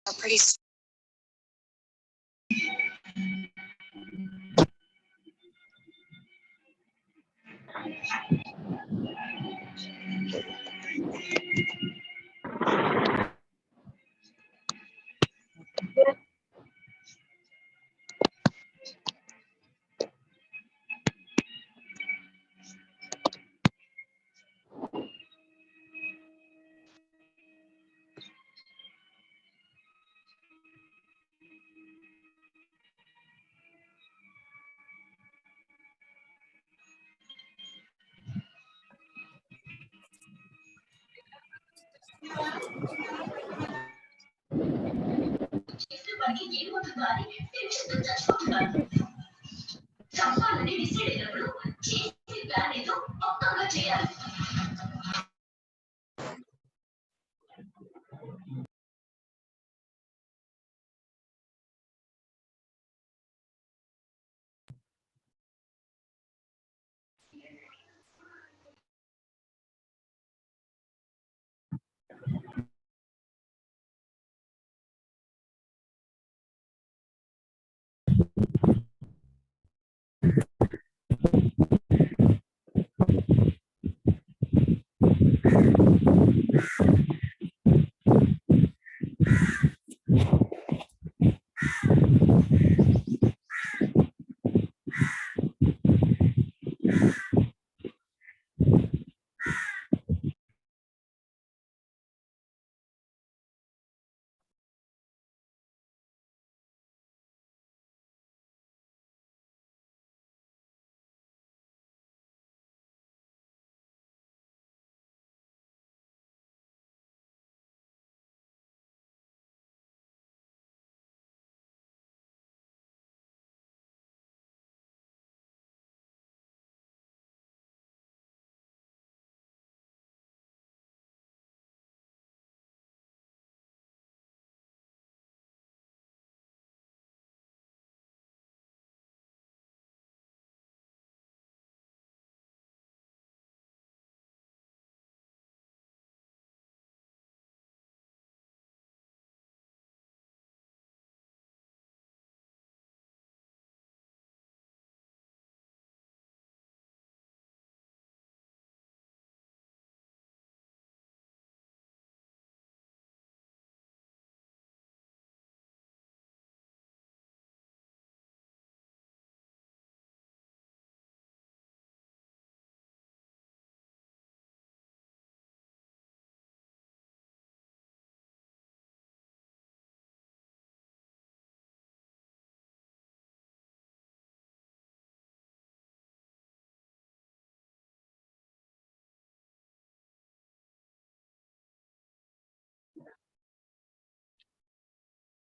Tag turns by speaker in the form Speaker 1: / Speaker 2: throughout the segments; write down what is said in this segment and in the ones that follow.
Speaker 1: Pretty.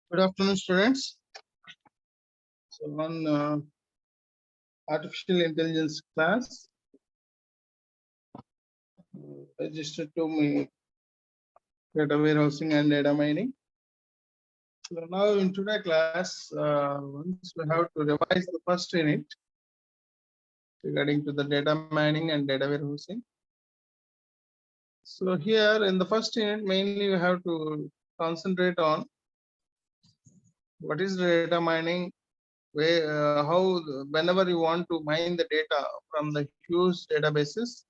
Speaker 2: Good afternoon, students. So, on artificial intelligence class, registered to me data warehousing and data mining. So now in today's class, once we have to revise the first unit regarding to the data mining and data warehousing. So here in the first unit, mainly we have to concentrate on what is data mining, where how whenever you want to mine the data from the huge databases.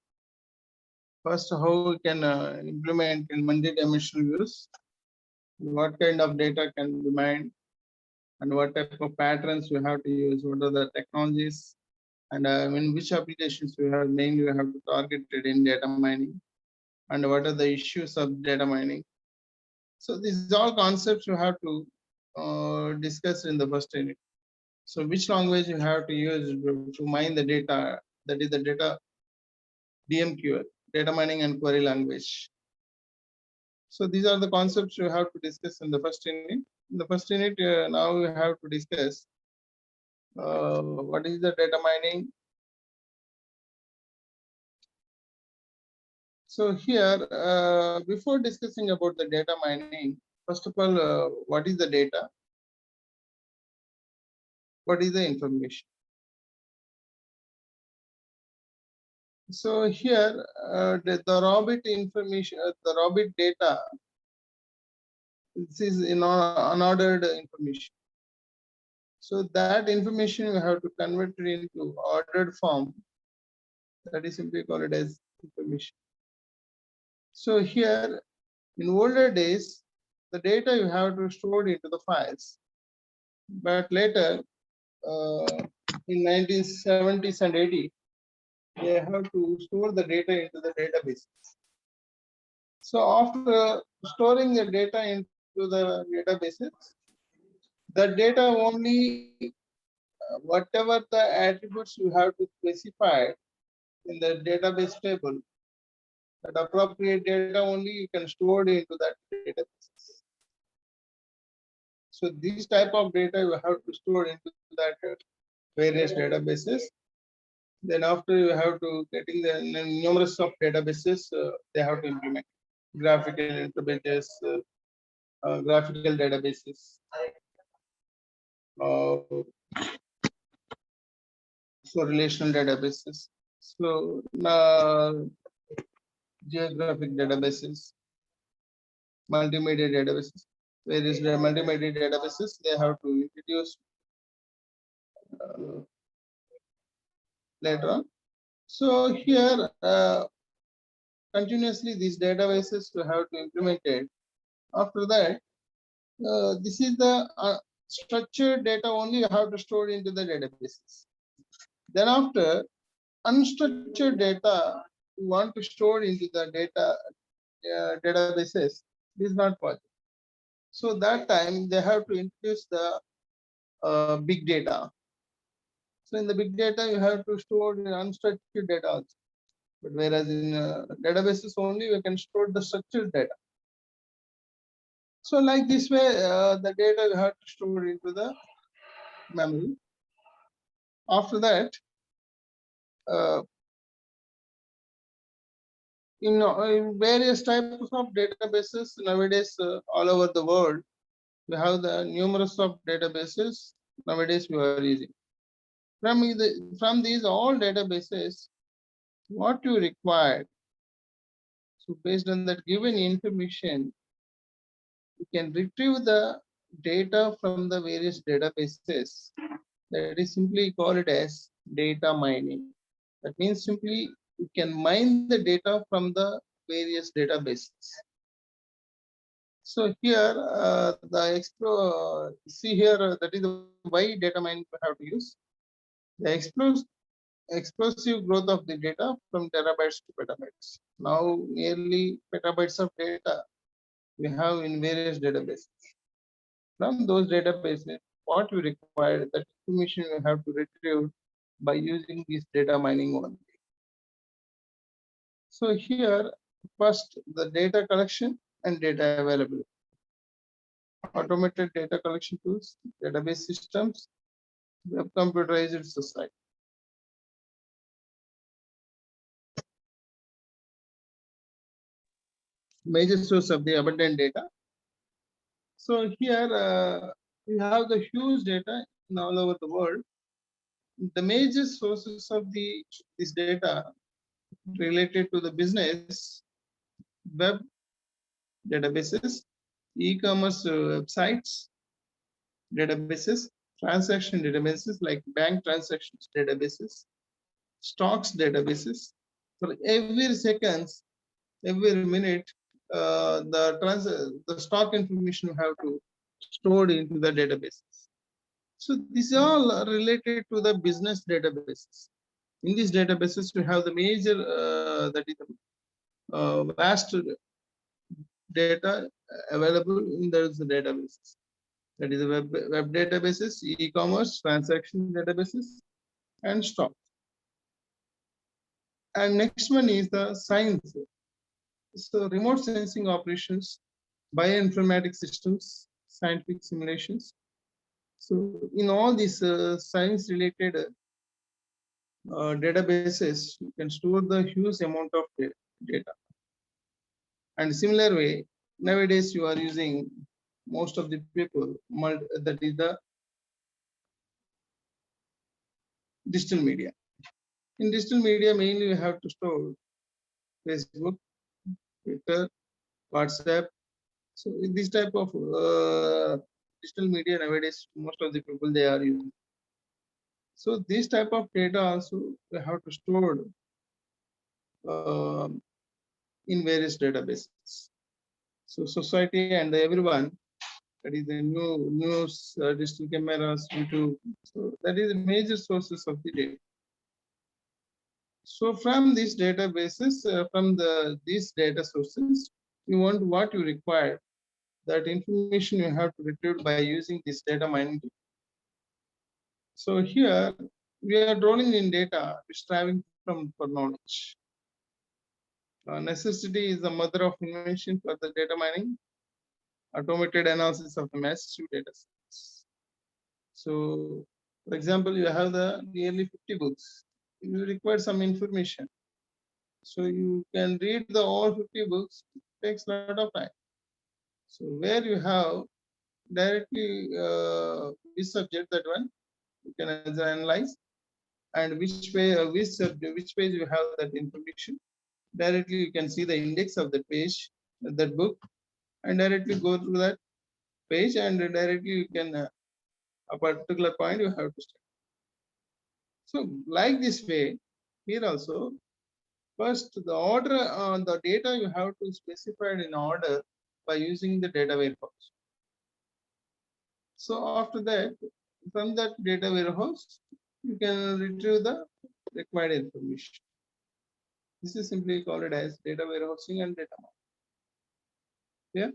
Speaker 2: First, how we can implement in multi-dimensional views, what kind of data can be mined, and what type of patterns we have to use, what are the technologies, and in which applications we have mainly we have to target it in data mining, and what are the issues of data mining. So these are all concepts you have to discuss in the first unit. So which language you have to use to mine the data, that is the data DMQ, data mining and query language. So these are the concepts you have to discuss in the first unit. In the first unit, now we have to discuss what is the data mining. So here, before discussing about the data mining, first of all, what is the data? What is the information? So here, the raw bit information, the raw bit data this is unordered information. So that information you have to convert it into ordered form. That is simply called as information. So here in older days, the data you have to store into the files, but later in 1970s and 80s, they have to store the data into the databases. So after storing the data into the databases, the data only whatever the attributes you have to specify in the database table, that appropriate data only you can store it into that database. So these type of data you have to store into that various databases. Then after you have to getting the numerous of databases, they have to implement graphical interfaces, graphical databases. So relational databases. So geographic databases, multimedia databases. Various multimedia databases they have to introduce later on. So here continuously these databases you have to implement it. After that, this is the structured data only you have to store into the databases. Then after unstructured data you want to store into the databases, this is not possible. So that time they have to introduce the big data. So in the big data you have to store the unstructured data also. But whereas in databases only we can store the structured data. So like this way, the data you have to store into the memory. After that, in various types of databases nowadays all over the world, we have the numerous of databases nowadays we are using. From these all databases, what you require. So based on that given information, you can retrieve the data from the various databases. That is simply called it as data mining. That means simply you can mine the data from the various databases. So here see here that is why data mining we have to use. The explosive growth of the data from terabytes to petabytes. Now nearly petabytes of data we have in various databases. From those databases, what you require, that information you have to retrieve by using this data mining only. So here, first the data collection and data availability. Automated data collection tools, database systems, web computerized society. Major source of the abundant data. So here we have the huge data in all over the world. The major sources of this data related to the business, web databases, e-commerce websites, databases, transaction databases like bank transactions databases, stocks databases. For every seconds, every minute, the stock information you have to stored into the databases. So these are all related to the business databases. In these databases, we have the major that is vast data available in those databases. That is the web databases, e-commerce, transaction databases, and stock. And next one is the science. So remote sensing operations, bioinformatics systems, scientific simulations. So in all these science related databases, you can store the huge amount of data. And similar way, nowadays you are using most of the people, that is the digital media. In digital media, mainly you have to store Facebook, Twitter, WhatsApp, So in this type of digital media nowadays, most of the people they are using. So this type of data also we have to store uh, in various databases. So society and everyone, that is the news, digital cameras, YouTube. So that is the major sources of the data. So from these databases, from these data sources, you want what you require. That information you have to retrieve by using this data mining. So here we are drawing in data, striving from for knowledge. Necessity is the mother of invention for the data mining, automated analysis of the massive data sets. So, for example, you have the nearly 50 books. You require some information. So you can read the all 50 books. It takes a lot of time. So where you have directly which subject that one you can analyze, and which page you have that information. Directly you can see the index of that page, that book, and directly go through that page, and directly you can a particular point you have to start. So like this way, here also, first the order on the data you have to specify it in order by using the data warehouse. So after that, from that data warehouse, you can retrieve the required information. This is simply called as data warehousing and data mining.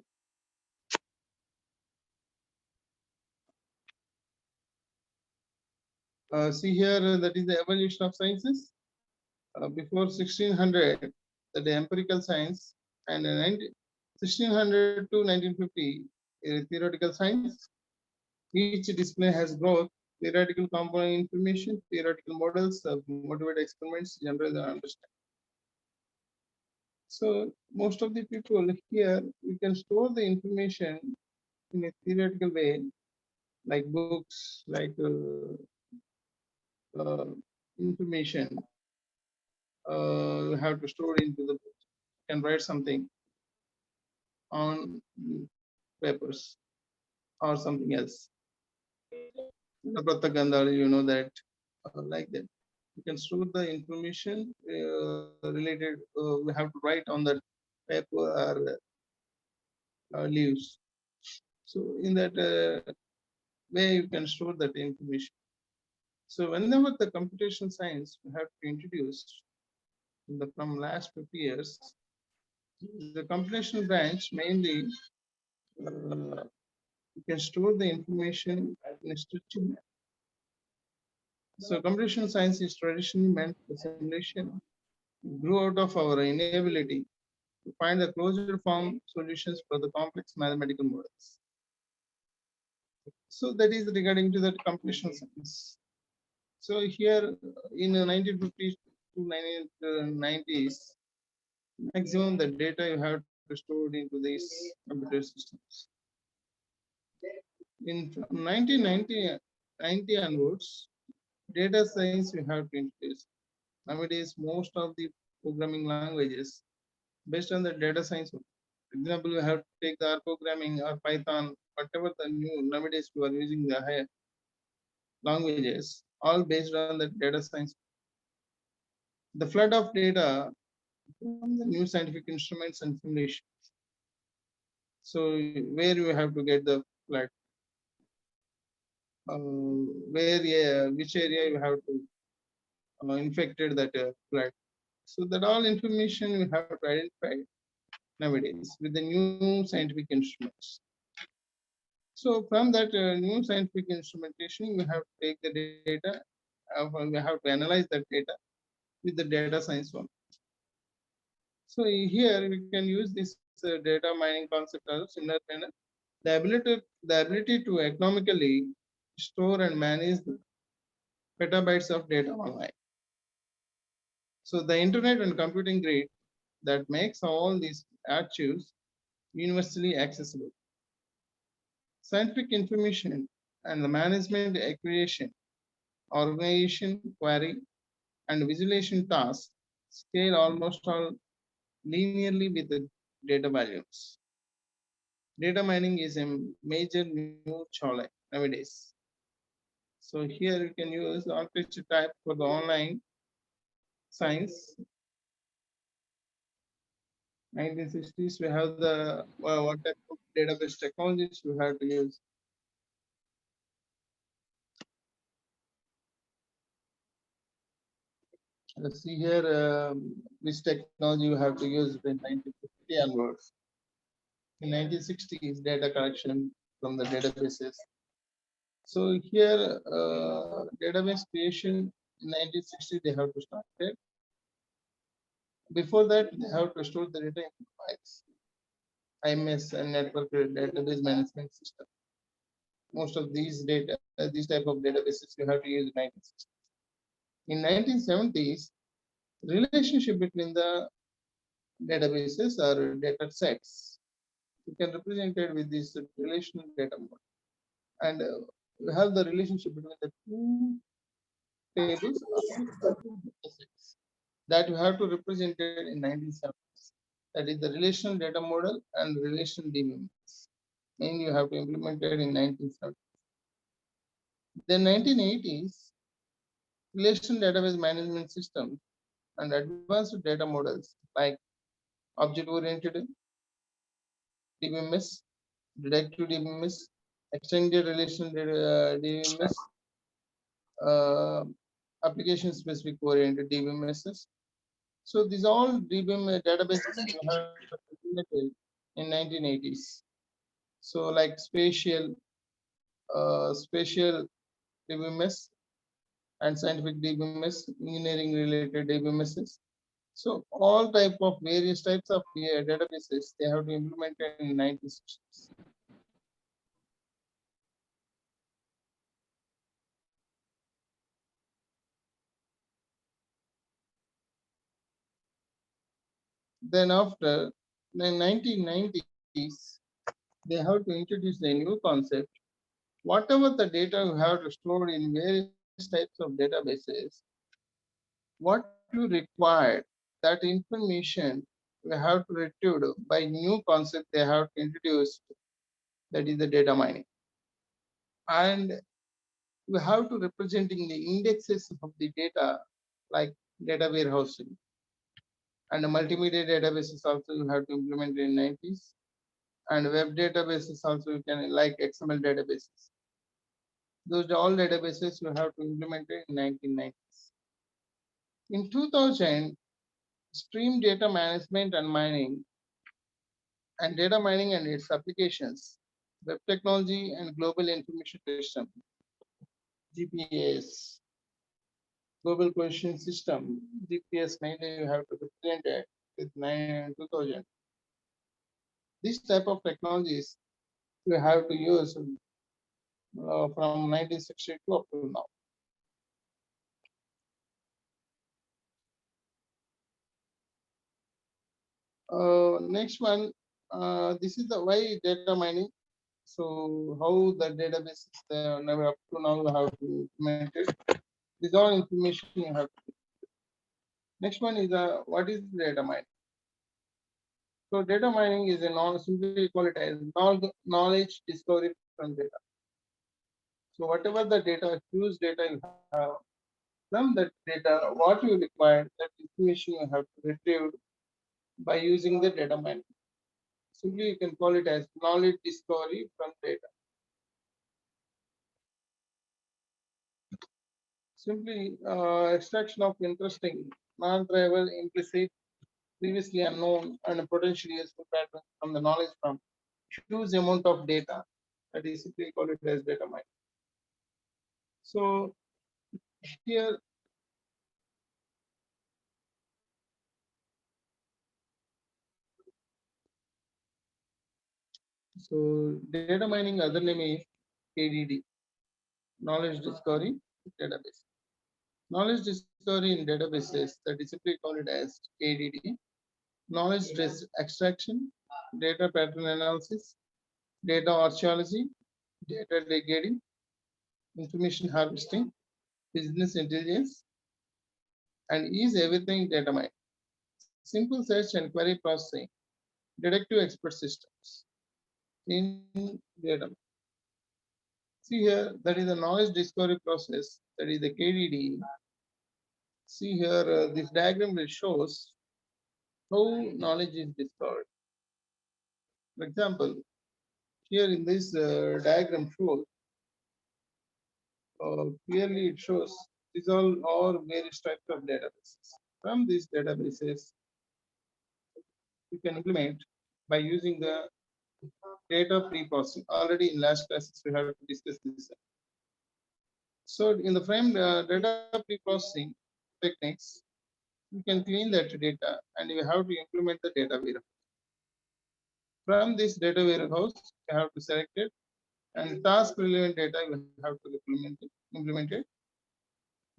Speaker 2: Yeah. See here, that is the evolution of sciences. Before 1600, the empirical science, and 1600 to 1950, theoretical science. Each discipline has growth, theoretical component information, theoretical models, motivated experiments, general understanding. So most of the people here, we can store the information in a theoretical way, like books, like uh, information. You have to store into the book. You can write something on papers or something else. The Prataganda, you know that, like that. You can store the information related. We have to write on the paper or leaves. So in that way, you can store that information. So whenever the computation science we have to introduce from last 50 years, the computational branch mainly you can store the information in a structured manner. So computation science is traditionally meant for simulation, grew out of our inability to find the closed form solutions for the complex mathematical models. So that is regarding to that computational science. So here in the 1950s to 1990s, maximum the data you have to store into these computer systems. In 1990 onwards, data science we have to introduce. Nowadays, most of the programming languages based on the data science. For example, we have to take the R programming or Python, whatever the new nowadays we are using the higher languages, all based on the data science. The flood of data from the new scientific instruments and simulations. So where you have to get the flood, which area you have to infected that flood. So that all information we have to identify nowadays with the new scientific instruments. So from that new scientific instrumentation, we have to take the data, we have to analyze that data with the data science one. So here we can use this data mining concept as a similar manner. The ability to economically store and manage the petabytes of data online. So the internet and computing grid that makes all these archives universally accessible. Scientific information and the management accretion, organization, query, and visualization tasks scale almost all linearly with the data volumes. Data mining is a major new challenge nowadays. So here you can use architecture type for the online science. 1960s, we have the what type of database technologies we have to use. Let's see here, which technology you have to use in 1950 onwards. In 1960s, data collection from the databases. So here, database creation in 1960, they have to start it. Before that, they have to store the data in files. IMS and network database management system. Most of these data, these type of databases, you have to use in 1960s. In 1970s, relationship between the databases or data sets, you can represent it with this relational data model. And we have the relationship between the two tables that you have to represent it in 1970s. That is the relational data model and relational DBMS. And you have to implement it in 1970s. Then 1980s, relational database management system and advanced data models like object-oriented DBMS, directive DBMS, extended relational DBMS, uh, application-specific oriented DBMSs. So these all DBMS databases you have implemented in 1980s. So like spatial DBMS and scientific DBMS, engineering related DBMSs. So all type of various types of databases they have to implement in 1960s. Then after the 1990s, they have to introduce a new concept. Whatever the data you have to store in various types of databases, what you require, that information you have to retrieve by new concept they have to introduce, that is the data mining. And you have to representing the indexes of the data like data warehousing and the multimedia databases also you have to implement in 90s, and web databases also you can like XML databases. Those are all databases you have to implement it in 1990s. In 2000, stream data management and mining and data mining and its applications, web technology and global information system, GPS, global question system, GPS mainly you have to represent it with 2000. This type of technologies you have to use from 1962 up to now. Next one, this is the why data mining. So how the database never up to now you have to implement it. These all information you have to. Next one is what is data mining? So data mining is a simply call it as knowledge discovery from data. So whatever the data, huge data you have, from that data, what you require, that information you have to retrieve by using the data mining. Simply you can call it as knowledge discovery from data. Simply extraction of interesting, non-trivial, implicit, previously unknown, and potentially useful patterns from the knowledge from huge amount of data. That is simply called it as data mining. So here, so data mining other name is KDD, knowledge discovery database. Knowledge discovery in databases, that is simply called it as KDD. Knowledge extraction, data pattern analysis, data archaeology, data degrading, information harvesting, business intelligence, and is everything data mining. Simple search and query processing, detective expert systems, in data. See here, that is the knowledge discovery process, that is the KDD. See here, this diagram will shows how knowledge is discovered. For example, here in this diagram shows, clearly it shows these all are various types of databases. From these databases, you can implement by using the data pre-processing. Already in last classes we have discussed this. So in the frame data pre-processing techniques, you can clean that data and you have to implement the data warehouse. From this data warehouse, you have to select it, and task relevant data you have to implement it.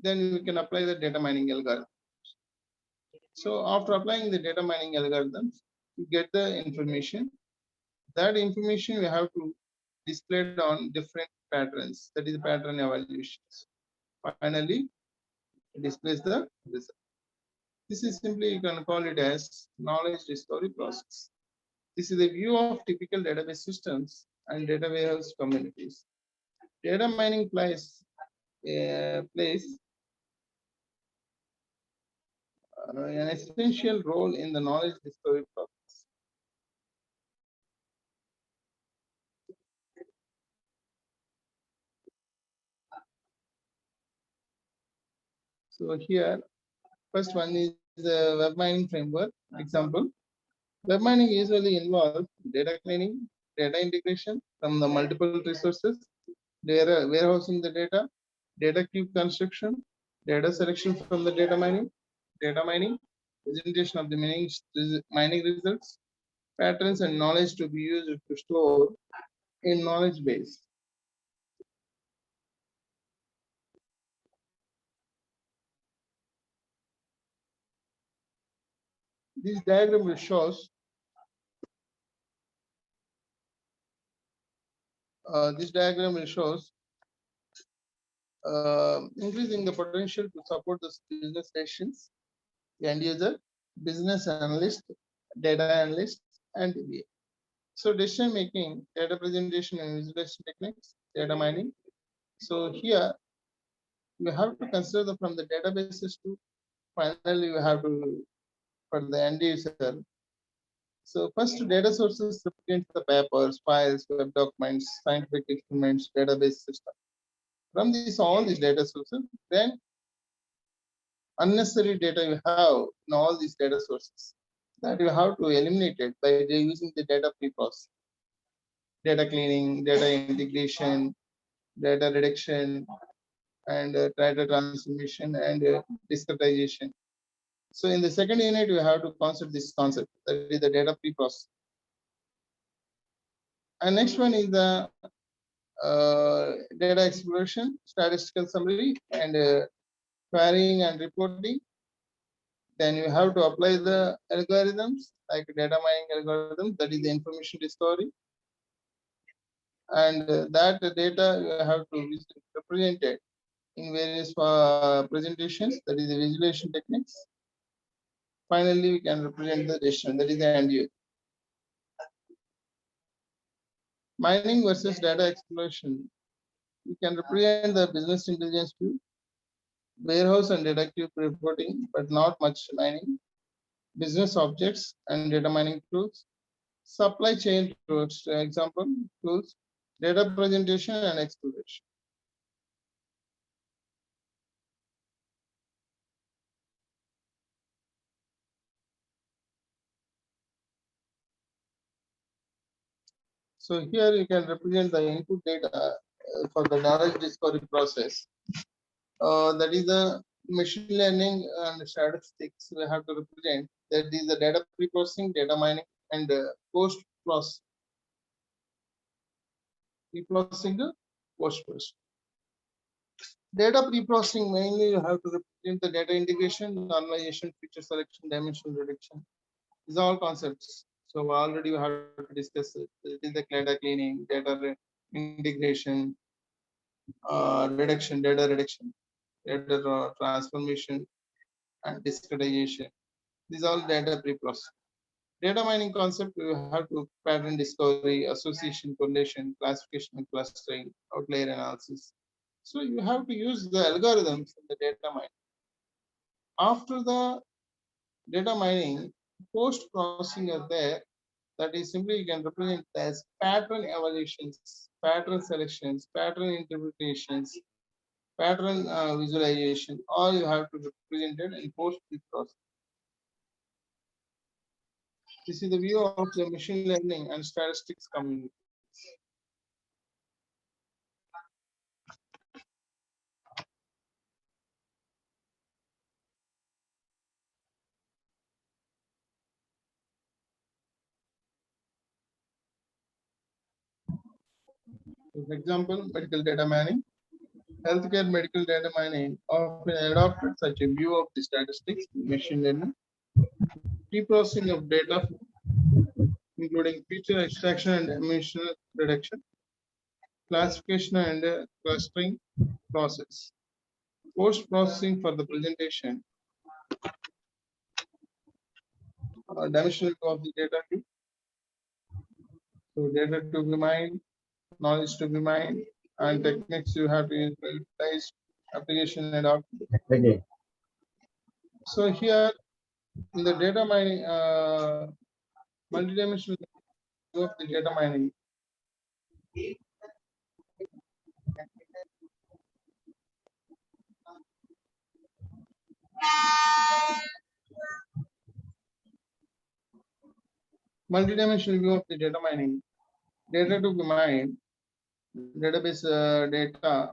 Speaker 2: Then you can apply the data mining algorithm. So after applying the data mining algorithms, you get the information. That information we have to display it on different patterns. That is the pattern evaluations. Finally, it displays the result. This is simply, you can call it as knowledge discovery process. This is a view of typical database systems and data warehouse communities. Data mining plays an essential role in the knowledge discovery process. So here, first one is the web mining framework example. Web mining usually involves data cleaning, data integration from the multiple resources, data warehousing the data cube construction, data selection from the data mining, presentation of the mining results, patterns and knowledge to be used to store in knowledge base. This diagram will shows increasing the potential to support the business sessions, the end user, business analyst, data analyst, and DBA. So decision making, data presentation and visualization techniques, data mining. So here you have to consider from the databases to finally you have to for the end user. So first data sources represent the papers, files, web documents, scientific experiments, database system. From all these data sources, then unnecessary data you have in all these data sources that you have to eliminate it by using the data pre-processing, data cleaning, data integration, data reduction, and data transformation and discretization. So in the second unit, we have to consider this concept, that is the data pre-processing. And next one is the data exploration, statistical summary, and querying and reporting. Then you have to apply the algorithms like data mining algorithm, that is the information discovery. And that data you have to represent it in various presentations, that is the visualization techniques. Finally, we can represent the decision, that is the end use. Mining versus data exploration. We can represent the business intelligence view, warehouse and data cube reporting, but not much mining, business objects and data mining tools, supply chain tools, example tools, data presentation and exploration. So here you can represent the input data for the knowledge discovery process. That is the machine learning and statistics we have to represent. That is the data pre-processing, data mining, and post-processing. Pre-processing, post-processing. Data pre-processing mainly you have to represent the data integration, normalization, feature selection, dimensional reduction. These are all concepts. So already we have to discuss it. It is the data cleaning, data integration, data transformation, and discretization. These are all data pre-processing. Data mining concept, you have to pattern discovery, association, correlation, classification, and clustering, outlier analysis. So you have to use the algorithms in the data mining. After the data mining, post processing are there. That is simply you can represent as pattern evaluations, pattern selections, pattern interpretations, pattern visualization. All you have to represent it in post processing. This is the view of the machine learning and statistics community. For example, medical data mining. Healthcare medical data mining often adopted such a view of the statistics, machine learning, pre-processing of data, including feature extraction and emission reduction, classification and clustering process. Post-processing for the presentation, dimensional of the data. So data to be mined, knowledge to be mined, and techniques you have to utilize, application and output.
Speaker 1: Okay.
Speaker 2: So here in the data mining, multidimensional view of the data mining. Multidimensional view of the data mining. Data to be mined, database data.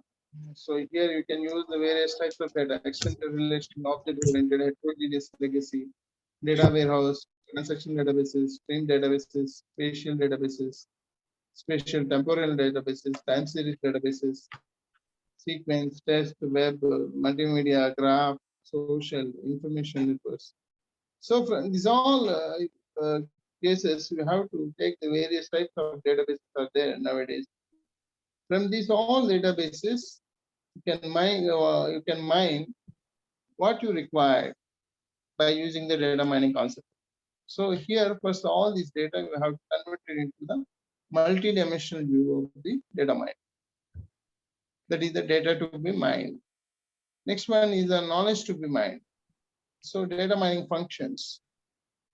Speaker 2: So here you can use the various types of data: extended relation, object-oriented, heterogeneous legacy, data warehouse, transaction databases, stream databases, spatial databases, spatial temporal databases, time series databases, sequence, test, web, multimedia, graph, social, information networks. So from these all cases, you have to take the various types of databases are there nowadays. From these all databases, you can mine what you require by using the data mining concept. So here, first all these data you have converted into the multi-dimensional view of the data mine. That is the data to be mined. Next one is the knowledge to be mined. So data mining functions.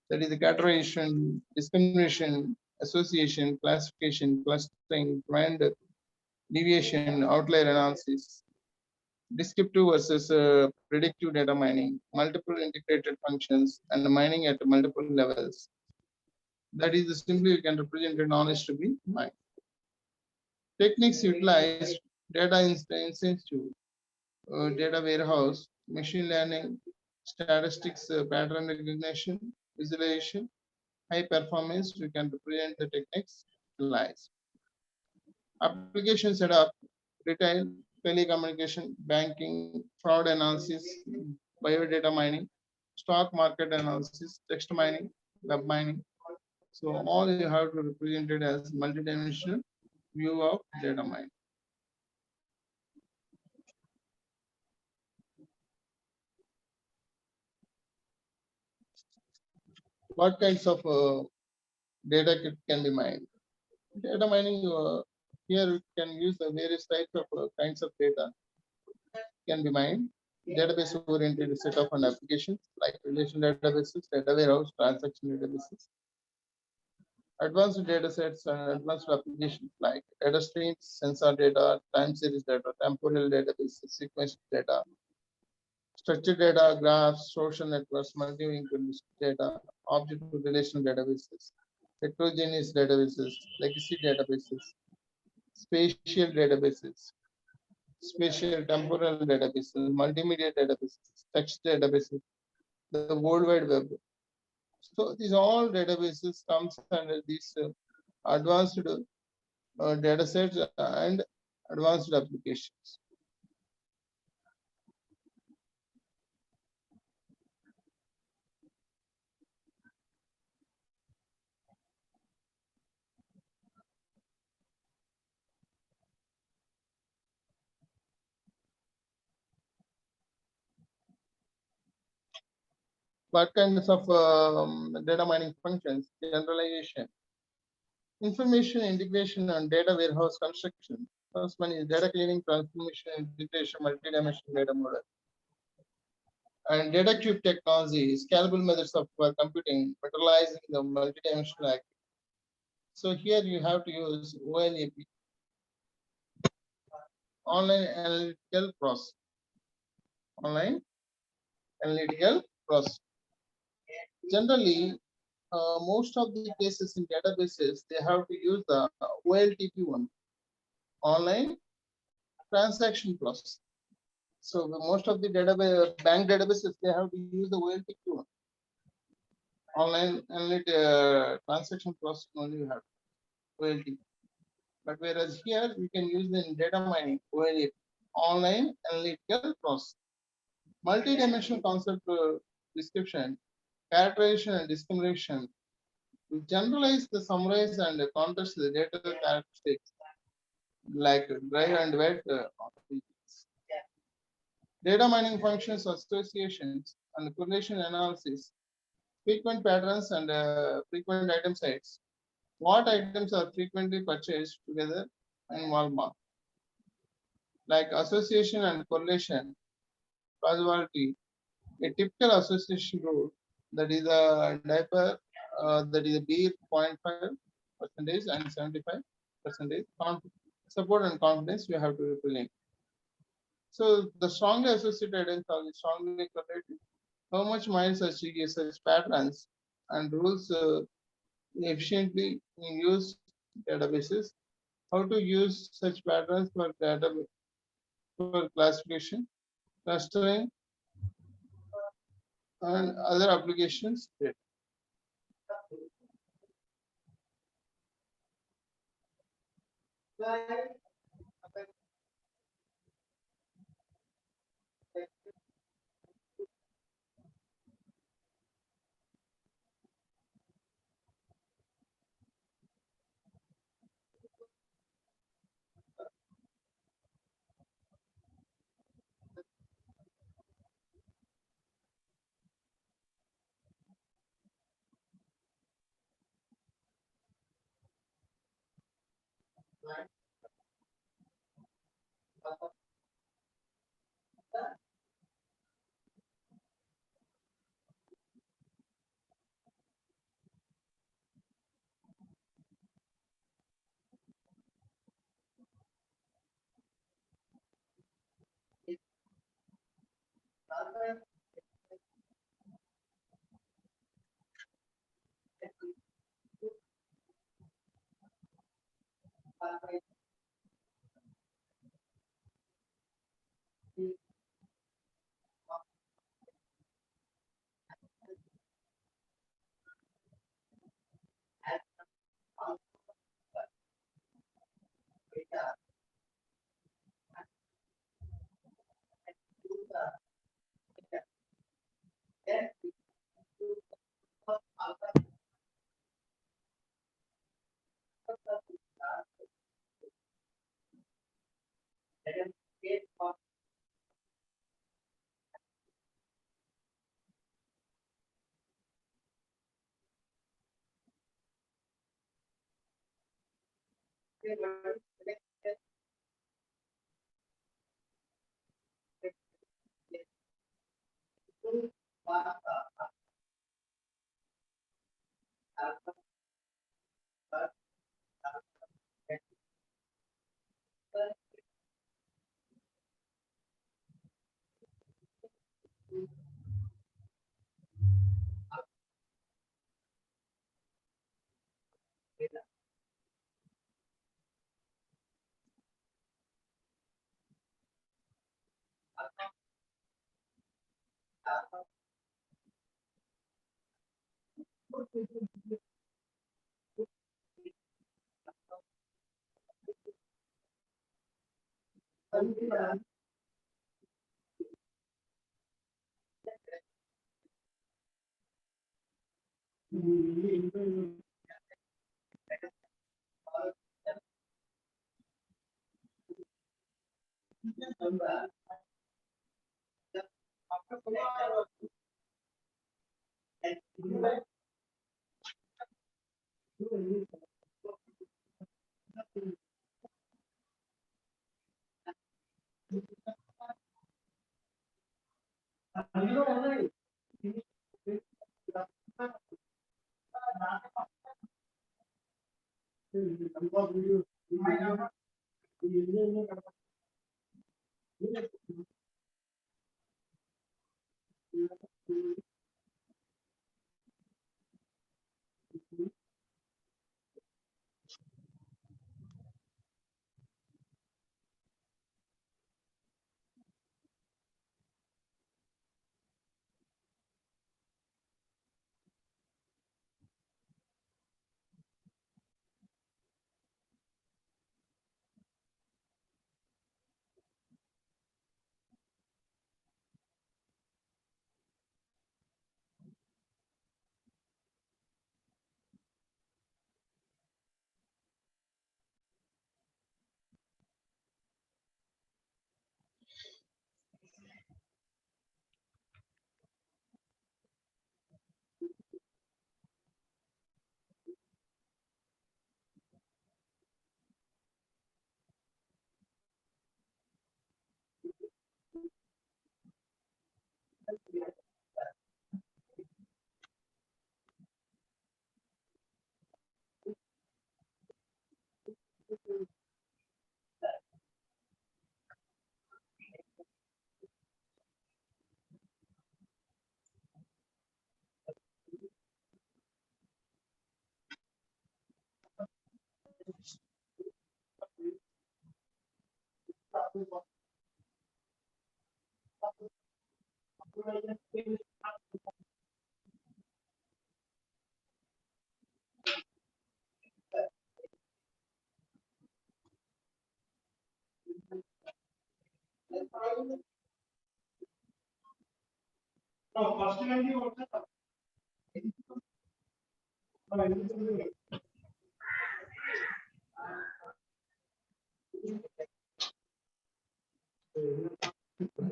Speaker 2: That is the categorization, discrimination, association, classification, clustering, trend, deviation, outlier analysis, descriptive versus predictive data mining, multiple integrated functions, and mining at multiple levels. That is simply you can represent the knowledge to be mined. Techniques utilized data intensive, data warehouse, machine learning, statistics, pattern recognition, visualization, high performance. You can represent the techniques utilized. Application setup, retail, telecommunication, banking, fraud analysis, biodata mining, stock market analysis, text mining, web mining. So all you have to represent it as multidimensional view of data mining. What kinds of data can be mined? Data mining, here you can use the various types of kinds of data can be mined. Database oriented set of an applications like relation databases, data warehouse, transaction databases. Advanced data sets and advanced applications like data streams, sensor data, time series data, temporal databases, sequence data, structured data, graphs, social networks, multi-link data, object to relational databases, heterogeneous databases, legacy databases, spatial databases, spatial temporal databases, multimedia databases, text databases, the World Wide Web. So these all databases comes under these advanced data sets and advanced applications. what kinds of data mining functions, generalization, information integration and data warehouse construction. First one is data cleaning, transformation, integration, multi-dimensional data model. And data cube technology, scalable methods of computing, materializing the multi-dimensional activity. So here you have to use OLAP, online analytical process. Online analytical process. Generally, most of the cases in databases, they have to use the OLTP one, online transaction process. So most of the database bank databases, they have to use the OLTP one, online transaction process only you have OLTP. But whereas here we can use the data mining OLAP, online analytical process. Multi-dimensional concept description, characterization and discrimination. To generalize the summarize and contrast the data characteristics like dry and wet data mining functions, associations, and correlation analysis, frequent patterns and frequent item sets. What items are frequently purchased together in Walmart? Like association and correlation, causality. A typical association rule that is a diaper, that is a beer 0.5% and 75% support and confidence you have to represent. So the strongly associated items are strongly correlated. How much minds such patterns and rules efficiently in use databases? How to use such patterns for data for classification, clustering, and other applications.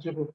Speaker 2: చెప్పు.